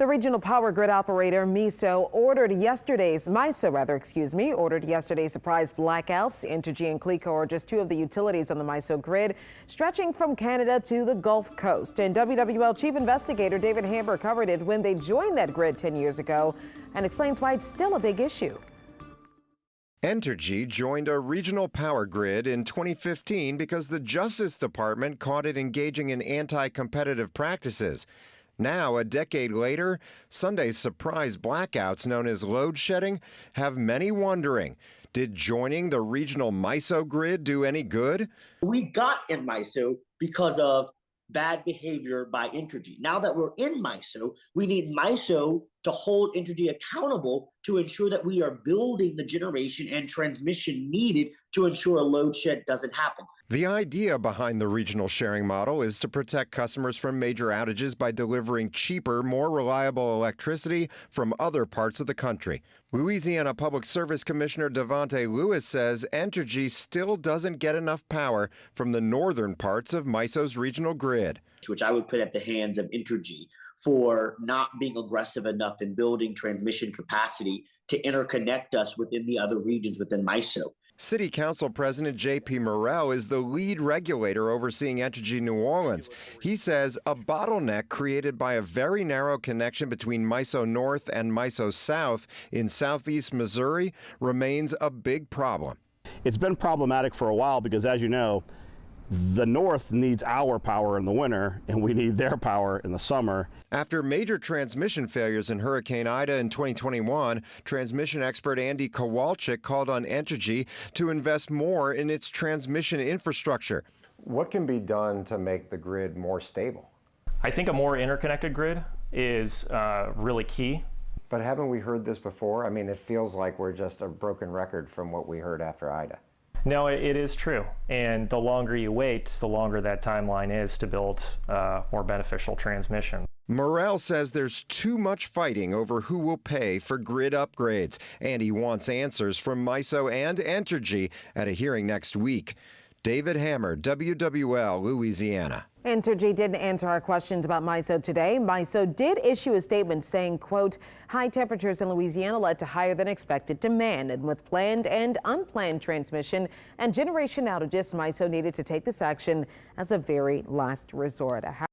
The regional power grid operator MISO ordered yesterday's surprise blackouts. Entergy and Cleco are just two of the utilities on the MISO grid, stretching from Canada to the Gulf Coast. And WWL Chief Investigator David Hammer covered it when they joined that grid 10 years ago and explains why it's still a big issue. Entergy joined a regional power grid in 2015 because the Justice Department caught it engaging in anti-competitive practices. Now, a decade later, Sunday's surprise blackouts, known as load shedding, have many wondering, did joining the regional MISO grid do any good? We got in MISO because of bad behavior by Entergy. Now that we're in MISO, we need MISO to hold Entergy accountable to ensure that we are building the generation and transmission needed to ensure a load shed doesn't happen. The idea behind the regional sharing model is to protect customers from major outages by delivering cheaper, more reliable electricity from other parts of the country. Louisiana Public Service Commissioner Devonte Lewis says Entergy still doesn't get enough power from the northern parts of MISO's regional grid, which I would put at the hands of Entergy for not being aggressive enough in building transmission capacity to interconnect us within the other regions within MISO. City Council President J.P. Morrell is the lead regulator overseeing Entergy New Orleans. He says a bottleneck created by a very narrow connection between MISO North and MISO South in southeast Missouri remains a big problem. It's been problematic for a while because, as you know, the North needs our power in the winter, and we need their power in the summer. After major transmission failures in Hurricane Ida in 2021, transmission expert Andy Kowalczyk called on Entergy to invest more in its transmission infrastructure. What can be done to make the grid more stable? I think a more interconnected grid is really key. But haven't we heard this before? I mean, it feels like we're just a broken record from what we heard after Ida. No, it is true. And the longer you wait, the longer that timeline is to build more beneficial transmission. Morrell says there's too much fighting over who will pay for grid upgrades, and he wants answers from MISO and Entergy at a hearing next week. David Hammer, WWL, Louisiana. Entergy didn't answer our questions about MISO today. MISO did issue a statement saying, quote, high temperatures in Louisiana led to higher than expected demand, and with planned and unplanned transmission and generation outages, MISO needed to take this action as a very last resort.